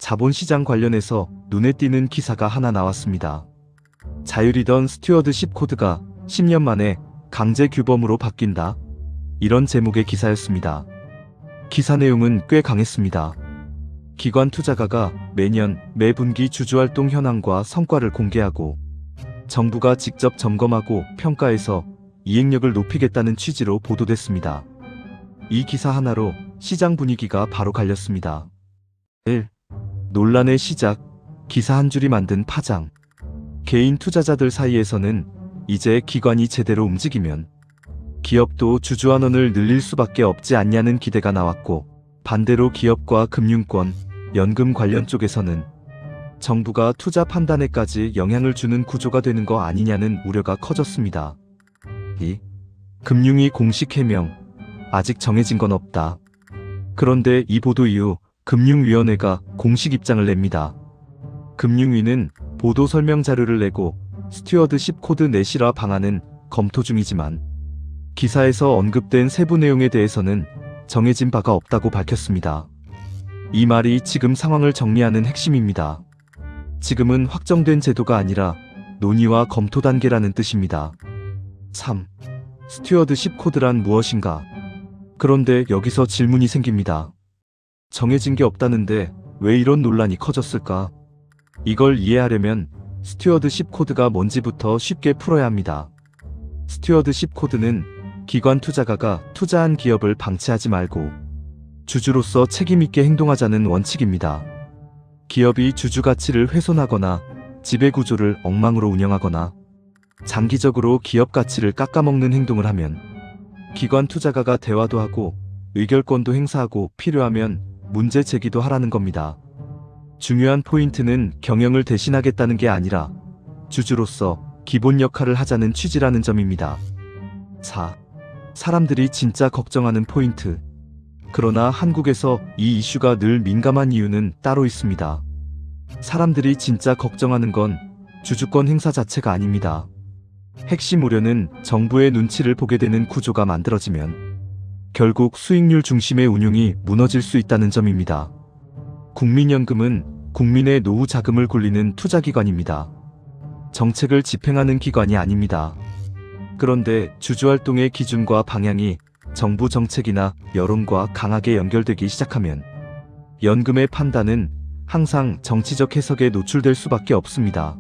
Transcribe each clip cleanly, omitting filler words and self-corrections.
자본시장 관련해서 눈에 띄는 기사가 하나 나왔습니다. 자율이던 스튜어드십 코드가 10년 만에 강제 규범으로 바뀐다. 이런 제목의 기사였습니다. 기사 내용은 꽤 강했습니다. 기관 투자가가 매년 매 분기 주주활동 현황과 성과를 공개하고 정부가 직접 점검하고 평가해서 이행력을 높이겠다는 취지로 보도됐습니다. 이 기사 하나로 시장 분위기가 바로 갈렸습니다. 1. 논란의 시작, 기사 한 줄이 만든 파장. 개인 투자자들 사이에서는 이제 기관이 제대로 움직이면 기업도 주주환원을 늘릴 수밖에 없지 않냐는 기대가 나왔고, 반대로 기업과 금융권, 연금 관련 쪽에서는 정부가 투자 판단에까지 영향을 주는 구조가 되는 거 아니냐는 우려가 커졌습니다. 2. 금융위 공식 해명. 아직 정해진 건 없다. 그런데 이 보도 이후 금융위원회가 공식 입장을 냅니다. 금융위는 보도 설명 자료를 내고 스튜어드십 코드 내실화 방안은 검토 중이지만 기사에서 언급된 세부 내용에 대해서는 정해진 바가 없다고 밝혔습니다. 이 말이 지금 상황을 정리하는 핵심입니다. 지금은 확정된 제도가 아니라 논의와 검토 단계라는 뜻입니다. 3. 스튜어드십 코드란 무엇인가? 그런데 여기서 질문이 생깁니다. 정해진 게 없다는데 왜 이런 논란이 커졌을까? 이걸 이해하려면 스튜어드십 코드가 뭔지부터 쉽게 풀어야 합니다. 스튜어드십 코드는 기관 투자가가 투자한 기업을 방치하지 말고 주주로서 책임있게 행동하자는 원칙입니다. 기업이 주주 가치를 훼손하거나 지배구조를 엉망으로 운영하거나 장기적으로 기업 가치를 깎아먹는 행동을 하면 기관 투자가가 대화도 하고 의결권도 행사하고 필요하면 문제 제기도 하라는 겁니다. 중요한 포인트는 경영을 대신하겠다는 게 아니라 주주로서 기본 역할을 하자는 취지라는 점입니다. 4. 사람들이 진짜 걱정하는 포인트. 그러나 한국에서 이 이슈가 늘 민감한 이유는 따로 있습니다. 사람들이 진짜 걱정하는 건 주주권 행사 자체가 아닙니다. 핵심 우려는 정부의 눈치를 보게 되는 구조가 만들어지면 결국 수익률 중심의 운용이 무너질 수 있다는 점입니다. 국민연금은 국민의 노후 자금을 굴리는 투자기관입니다. 정책을 집행하는 기관이 아닙니다. 그런데 주주활동의 기준과 방향이 정부 정책이나 여론과 강하게 연결되기 시작하면 연금의 판단은 항상 정치적 해석에 노출될 수밖에 없습니다.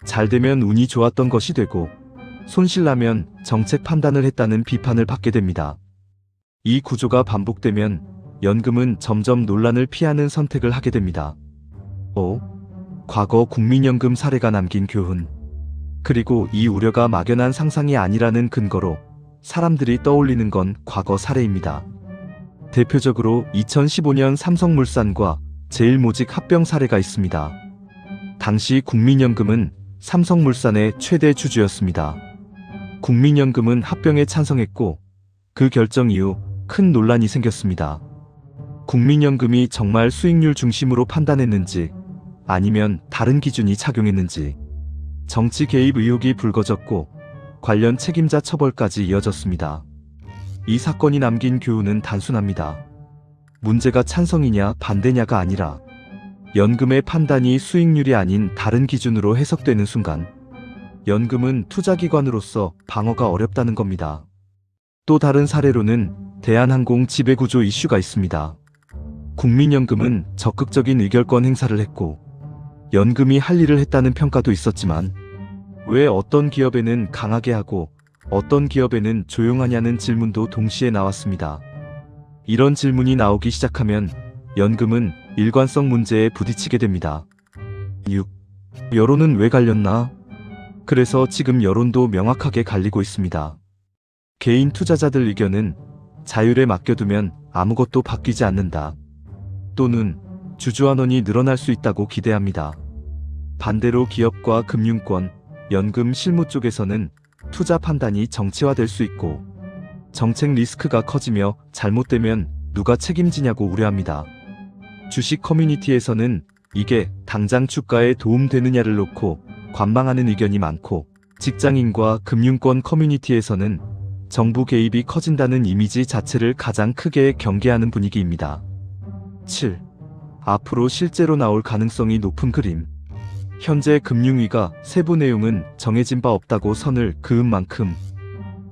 잘 되면 운이 좋았던 것이 되고 손실나면 정책 판단을 했다는 비판을 받게 됩니다. 이 구조가 반복되면 연금은 점점 논란을 피하는 선택을 하게 됩니다. 5. 과거 국민연금 사례가 남긴 교훈. 그리고 이 우려가 막연한 상상이 아니라는 근거로 사람들이 떠올리는 건 과거 사례입니다. 대표적으로 2015년 삼성물산과 제일모직 합병 사례가 있습니다. 당시 국민연금은 삼성물산의 최대 주주였습니다. 국민연금은 합병에 찬성했고 그 결정 이후 큰 논란이 생겼습니다. 국민연금이 정말 수익률 중심으로 판단했는지 아니면 다른 기준이 작용했는지 정치 개입 의혹이 불거졌고 관련 책임자 처벌까지 이어졌습니다. 이 사건이 남긴 교훈은 단순합니다. 문제가 찬성이냐 반대냐가 아니라 연금의 판단이 수익률이 아닌 다른 기준으로 해석되는 순간 연금은 투자기관으로서 방어가 어렵다는 겁니다. 또 다른 사례로는 대한항공 지배구조 이슈가 있습니다. 국민연금은 적극적인 의결권 행사를 했고 연금이 할 일을 했다는 평가도 있었지만 왜 어떤 기업에는 강하게 하고 어떤 기업에는 조용하냐는 질문도 동시에 나왔습니다. 이런 질문이 나오기 시작하면 연금은 일관성 문제에 부딪히게 됩니다. 6. 여론은 왜 갈렸나? 그래서 지금 여론도 명확하게 갈리고 있습니다. 개인 투자자들 의견은 자율에 맡겨두면 아무것도 바뀌지 않는다. 또는 주주환원이 늘어날 수 있다고 기대합니다. 반대로 기업과 금융권, 연금 실무 쪽에서는 투자 판단이 정치화될 수 있고 정책 리스크가 커지며 잘못되면 누가 책임지냐고 우려합니다. 주식 커뮤니티에서는 이게 당장 주가에 도움되느냐를 놓고 관망하는 의견이 많고 직장인과 금융권 커뮤니티에서는 정부 개입이 커진다는 이미지 자체를 가장 크게 경계하는 분위기입니다. 7. 앞으로 실제로 나올 가능성이 높은 그림. 현재 금융위가 세부 내용은 정해진 바 없다고 선을 그은 만큼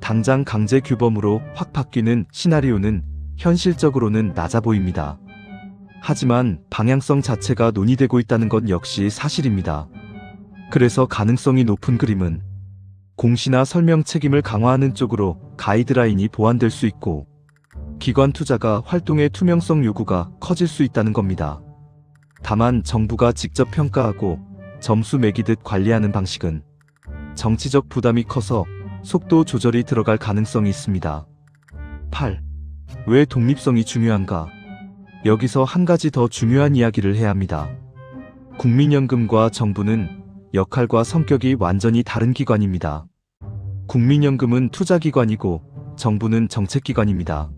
당장 강제 규범으로 확 바뀌는 시나리오는 현실적으로는 낮아 보입니다. 하지만 방향성 자체가 논의되고 있다는 것 역시 사실입니다. 그래서 가능성이 높은 그림은 공시나 설명 책임을 강화하는 쪽으로 가이드라인이 보완될 수 있고 기관 투자가 활동의 투명성 요구가 커질 수 있다는 겁니다. 다만 정부가 직접 평가하고 점수 매기듯 관리하는 방식은 정치적 부담이 커서 속도 조절이 들어갈 가능성이 있습니다. 8. 왜 독립성이 중요한가? 여기서 한 가지 더 중요한 이야기를 해야 합니다. 국민연금과 정부는 역할과 성격이 완전히 다른 기관입니다. 국민연금은 투자기관이고 정부는 정책기관입니다.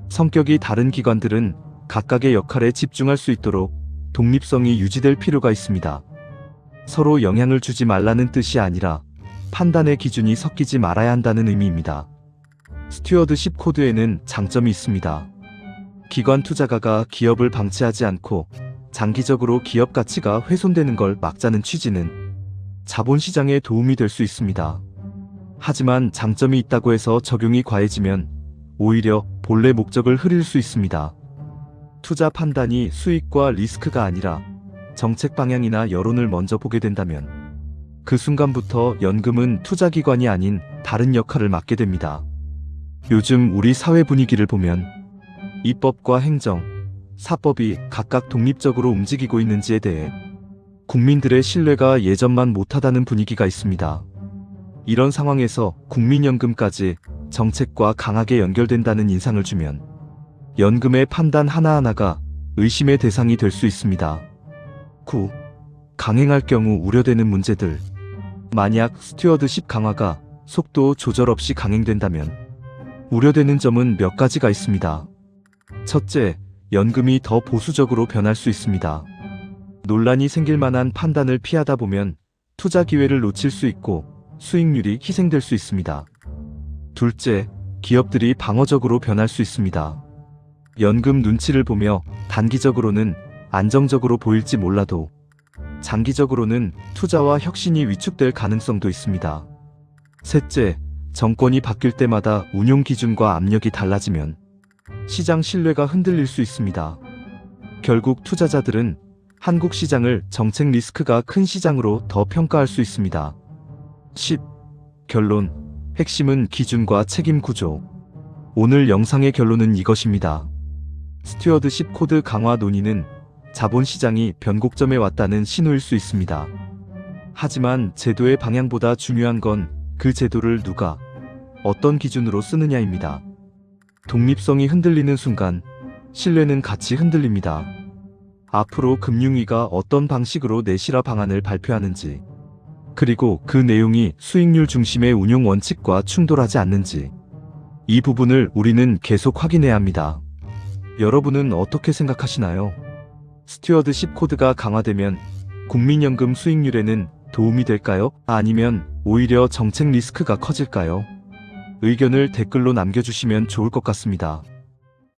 성격이 다른 기관들은 각각의 역할에 집중할 수 있도록 독립성이 유지될 필요가 있습니다. 서로 영향을 주지 말라는 뜻이 아니라 판단의 기준이 섞이지 말아야 한다는 의미입니다. 스튜어드십 코드에는 장점이 있습니다. 기관 투자가가 기업을 방치하지 않고 장기적으로 기업 가치가 훼손되는 걸 막자는 취지는 자본시장에 도움이 될 수 있습니다. 하지만 장점이 있다고 해서 적용이 과해지면 오히려 본래 목적을 흐릴 수 있습니다. 투자 판단이 수익과 리스크가 아니라 정책 방향이나 여론을 먼저 보게 된다면 그 순간부터 연금은 투자기관이 아닌 다른 역할을 맡게 됩니다. 요즘 우리 사회 분위기를 보면 입법과 행정, 사법이 각각 독립적으로 움직이고 있는지에 대해 국민들의 신뢰가 예전만 못하다는 분위기가 있습니다. 이런 상황에서 국민연금까지 정책과 강하게 연결된다는 인상을 주면 연금의 판단 하나하나가 의심의 대상이 될 수 있습니다. 9. 강행할 경우 우려되는 문제들. 만약 스튜어드십 강화가 속도 조절 없이 강행된다면 우려되는 점은 몇 가지가 있습니다. 첫째, 연금이 더 보수적으로 변할 수 있습니다. 논란이 생길 만한 판단을 피하다 보면 투자 기회를 놓칠 수 있고 수익률이 희생될 수 있습니다. 둘째, 기업들이 방어적으로 변할 수 있습니다. 연금 눈치를 보며 단기적으로는 안정적으로 보일지 몰라도 장기적으로는 투자와 혁신이 위축될 가능성도 있습니다. 셋째, 정권이 바뀔 때마다 운용 기준과 압력이 달라지면 시장 신뢰가 흔들릴 수 있습니다. 결국 투자자들은 한국 시장을 정책 리스크가 큰 시장으로 더 평가할 수 있습니다. 10. 결론. 핵심은 기준과 책임 구조. 오늘 영상의 결론은 이것입니다. 스튜어드십 코드 강화 논의는 자본시장이 변곡점에 왔다는 신호일 수 있습니다. 하지만 제도의 방향보다 중요한 건 그 제도를 누가, 어떤 기준으로 쓰느냐입니다. 독립성이 흔들리는 순간 신뢰는 같이 흔들립니다. 앞으로 금융위가 어떤 방식으로 내실화 방안을 발표하는지, 그리고 그 내용이 수익률 중심의 운용 원칙과 충돌하지 않는지, 이 부분을 우리는 계속 확인해야 합니다. 여러분은 어떻게 생각하시나요? 스튜어드십 코드가 강화되면 국민연금 수익률에는 도움이 될까요? 아니면 오히려 정책 리스크가 커질까요? 의견을 댓글로 남겨주시면 좋을 것 같습니다.